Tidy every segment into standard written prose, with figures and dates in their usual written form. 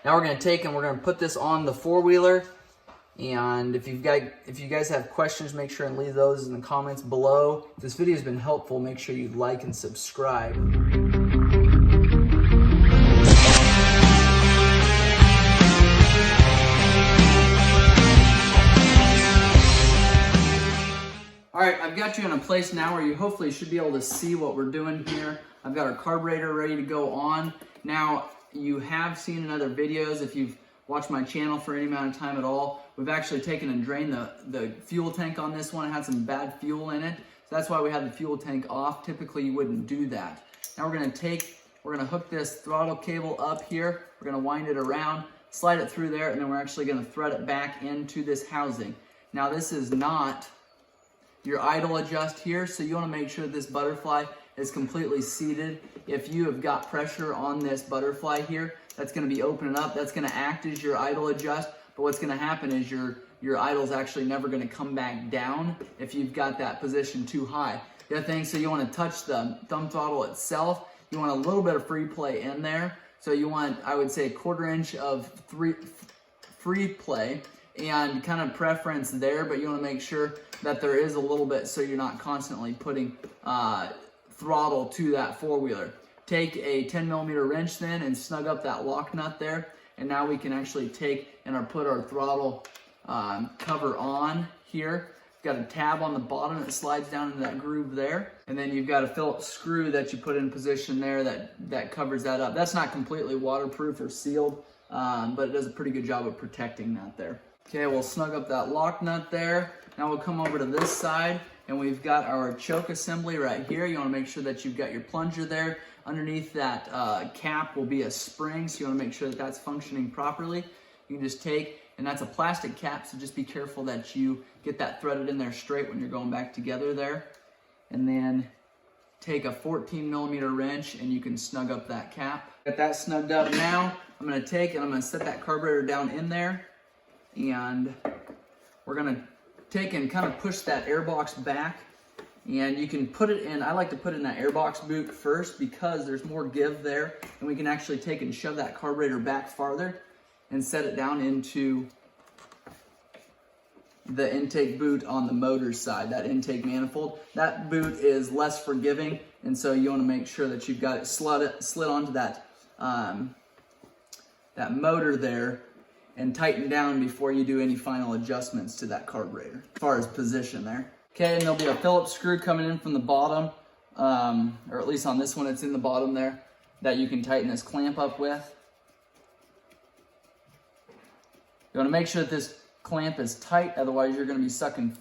Now we're going to take and we're going to put this on the four-wheeler. And if you guys have questions, make sure and leave those in the comments below. If this video has been helpful, make sure you like and subscribe. Alright, I've got you in a place now where you hopefully should be able to see what we're doing here. I've got our carburetor ready to go on. Now, you have seen in other videos, if you've watched my channel for any amount of time at all, we've actually taken and drained the fuel tank on this one. It had some bad fuel in it, so that's why we had the fuel tank off. Typically, you wouldn't do that. Now we're gonna hook this throttle cable up here. We're gonna wind it around, slide it through there, and then we're actually gonna thread it back into this housing. Now, this is not your idle adjust here, so you wanna make sure this butterfly is completely seated. If you have got pressure on this butterfly here, that's gonna be opening up. That's gonna act as your idle adjust, but what's gonna happen is your idle's actually never gonna come back down if you've got that position too high. The other thing, so you wanna touch the thumb throttle itself. You want a little bit of free play in there. So you want, I would say, 1/4 inch of free play and kind of preference there, but you wanna make sure that there is a little bit so you're not constantly putting throttle to that four-wheeler. Take a 10mm wrench then and snug up that lock nut there, and now we can actually take and put our throttle cover on here. Got a tab on the bottom that slides down into that groove there, and then you've got a Phillips screw that you put in position there that covers that up. That's not completely waterproof or sealed, but it does a pretty good job of protecting that there. Okay, we'll snug up that lock nut there. Now we'll come over to this side, and we've got our choke assembly right here. You want to make sure that you've got your plunger there. Underneath that cap will be a spring, so you want to make sure that that's functioning properly. You can just take, and that's a plastic cap, so just be careful that you get that threaded in there straight when you're going back together there. And then take a 14mm wrench and you can snug up that cap. Got that snugged up now. I'm going to take and I'm going to set that carburetor down in there, and we're going to take and kind of push that airbox back, and you can put it in, I like to put it in that airbox boot first because there's more give there, and we can actually take and shove that carburetor back farther and set it down into the intake boot on the motor side, that intake manifold. That boot is less forgiving, and so you want to make sure that you've got it slid onto that, that motor there, and tighten down before you do any final adjustments to that carburetor as far as position there. Okay, and there'll be a Phillips screw coming in from the bottom, or at least on this one it's in the bottom there, that you can tighten this clamp up with. You want to make sure that this clamp is tight, otherwise you're going to be sucking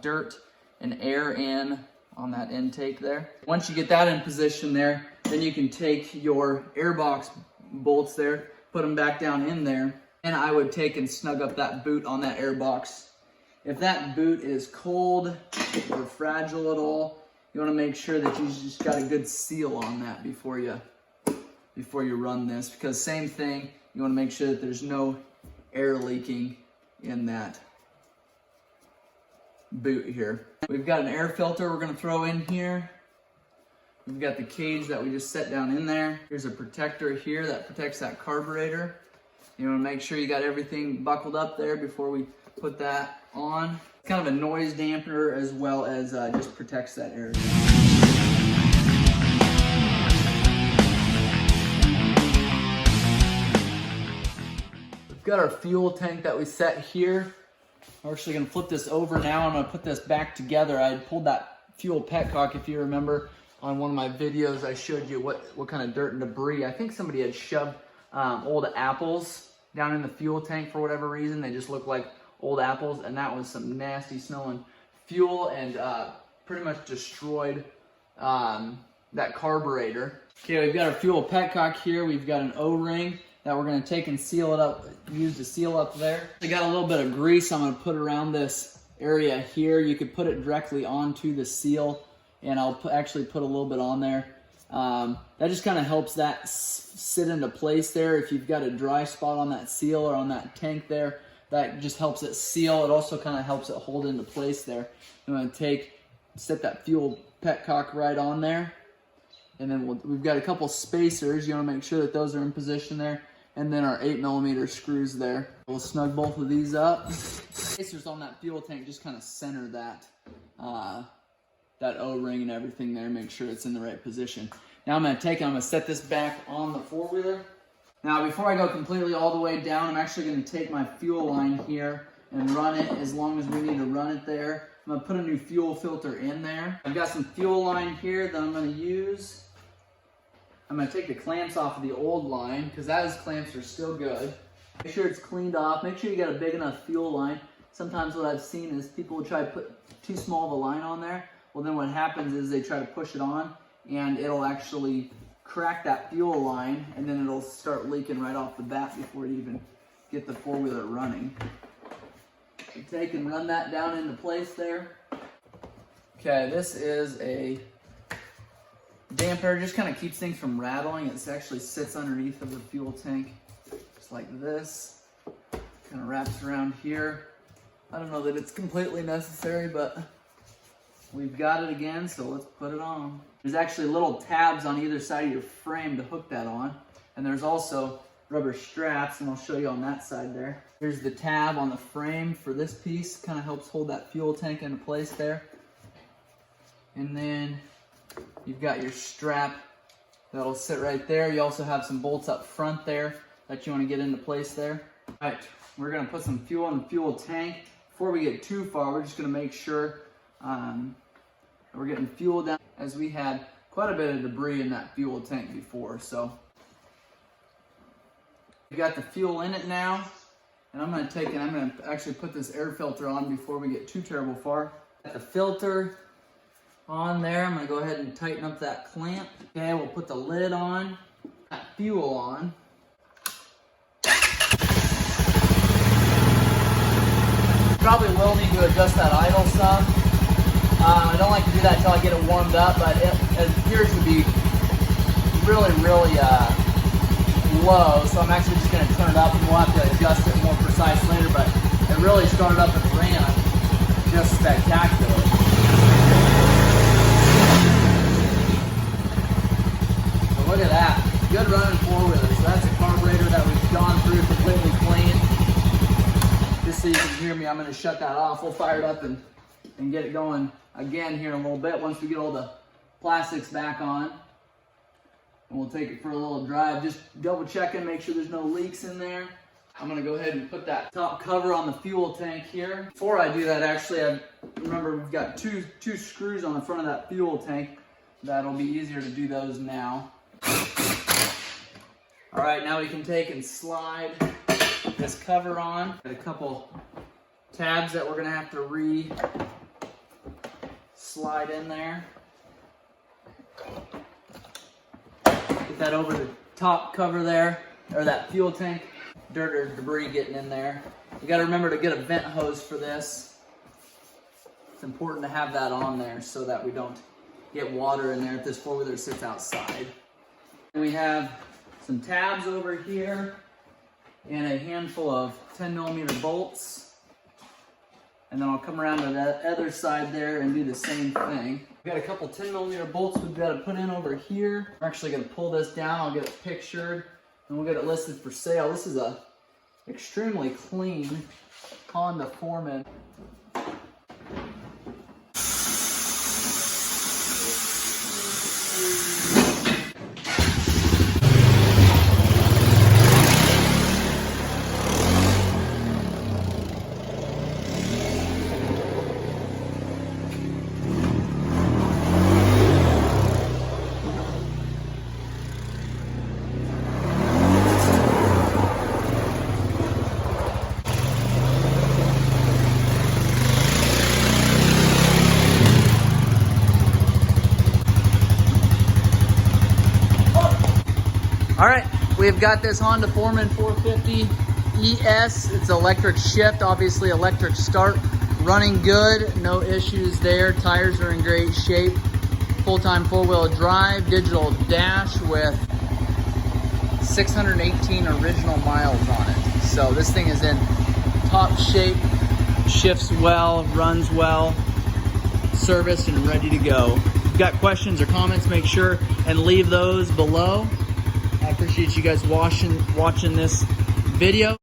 dirt and air in on that intake there. Once you get that in position there, then you can take your airbox bolts there, put them back down in there, and I would take and snug up that boot on that airbox. If that boot is cold or fragile at all, you want to make sure that you just got a good seal on that before you run this, because same thing, you want to make sure that there's no air leaking in that boot here. We've got an air filter we're going to throw in here. We've got the cage that we just set down in there. Here's a protector here that protects that carburetor. You want to make sure you got everything buckled up there before we put that on. It's kind of a noise dampener as well as just protects that air. We've got our fuel tank that we set here. We're actually going to flip this over now. I'm going to put this back together. I had pulled that fuel petcock, if you remember, on one of my videos. I showed you what kind of dirt and debris. I think somebody had shoved old apples down in the fuel tank for whatever reason. They just look like old apples, and that was some nasty smelling fuel, and pretty much destroyed that carburetor. Okay, we've got our fuel petcock here. We've got an O-ring that we're going to take and seal it up, use to seal up there. I got a little bit of grease I'm going to put around this area here. You could put it directly onto the seal, and I'll actually put a little bit on there. That just kind of helps that sit into place there. If you've got a dry spot on that seal or on that tank there, that just helps it seal. It also kind of helps it hold into place there. I'm going to set that fuel petcock right on there. And then we've got a couple spacers. You want to make sure that those are in position there. and then our 8mm screws there. We'll snug both of these up. Spacers on that fuel tank just kind of center that that O-ring and everything there, make sure it's in the right position. Now I'm gonna set this back on the four-wheeler. Now before I go completely all the way down, I'm actually gonna take my fuel line here and run it as long as we need to run it there. I'm gonna put a new fuel filter in there. I've got some fuel line here that I'm gonna use. I'm gonna take the clamps off of the old line because those clamps are still good. Make sure it's cleaned off. Make sure you got a big enough fuel line. Sometimes what I've seen is people will try to put too small of a line on there. Well, then what happens is they try to push it on and it'll actually crack that fuel line, and then it'll start leaking right off the bat before you even get the four-wheeler running. So take and run that down into place there. Okay, this is a damper, just kind of keeps things from rattling. It actually sits underneath of the fuel tank, just like this. Kind of wraps around here. I don't know that it's completely necessary, but we've got it again, so let's put it on. There's actually little tabs on either side of your frame to hook that on. And there's also rubber straps, and I'll show you on that side there. Here's the tab on the frame for this piece. Kind of helps hold that fuel tank into place there. And then you've got your strap that'll sit right there. You also have some bolts up front there that you want to get into place there. All right, we're going to put some fuel in the fuel tank. Before we get too far, we're just going to make sure we're getting fuel down, as we had quite a bit of debris in that fuel tank before. So we got the fuel in it now, and I'm going to actually put this air filter on before we get too terrible far. Got the filter on there. I'm going to go ahead and tighten up that clamp. Okay, we'll put the lid on, that fuel on. Probably will need to adjust that idle some. I don't like to do that until I get it warmed up, but it appears to be really low, so I'm actually just going to turn it up, and we'll have to adjust it more precise later, but it really started up and ran just spectacular. So look at that. Good running four-wheeler. So that's a carburetor that we've gone through completely clean. Just so you can hear me, I'm going to shut that off. We'll fire it up and get it going again here in a little bit once we get all the plastics back on. And we'll take it for a little drive. Just double checking, make sure there's no leaks in there. I'm going to go ahead and put that top cover on the fuel tank here. Before I do that, actually, I remember we've got two screws on the front of that fuel tank. That'll be easier to do those now. All right, now we can take and slide this cover on. Got a couple tabs that we're going to have to slide in there. Get that over the top cover there, or that fuel tank. Dirt or debris getting in there. You got to remember to get a vent hose for this. It's important to have that on there so that we don't get water in there if this four-wheeler sits outside. We have some tabs over here and a handful of 10mm bolts. And then I'll come around to that other side there and do the same thing. We've got a couple 10mm bolts we've got to put in over here. We're actually going to pull this down. I'll get it pictured and we'll get it listed for sale. This is a extremely clean Honda Foreman. All right, we've got this Honda Foreman 450 ES. It's electric shift, obviously electric start. Running good, no issues there. Tires are in great shape. Full-time four-wheel drive, digital dash with 618 original miles on it. So this thing is in top shape, shifts well, runs well, serviced and ready to go. If you've got questions or comments, make sure and leave those below. I appreciate you guys watching this video.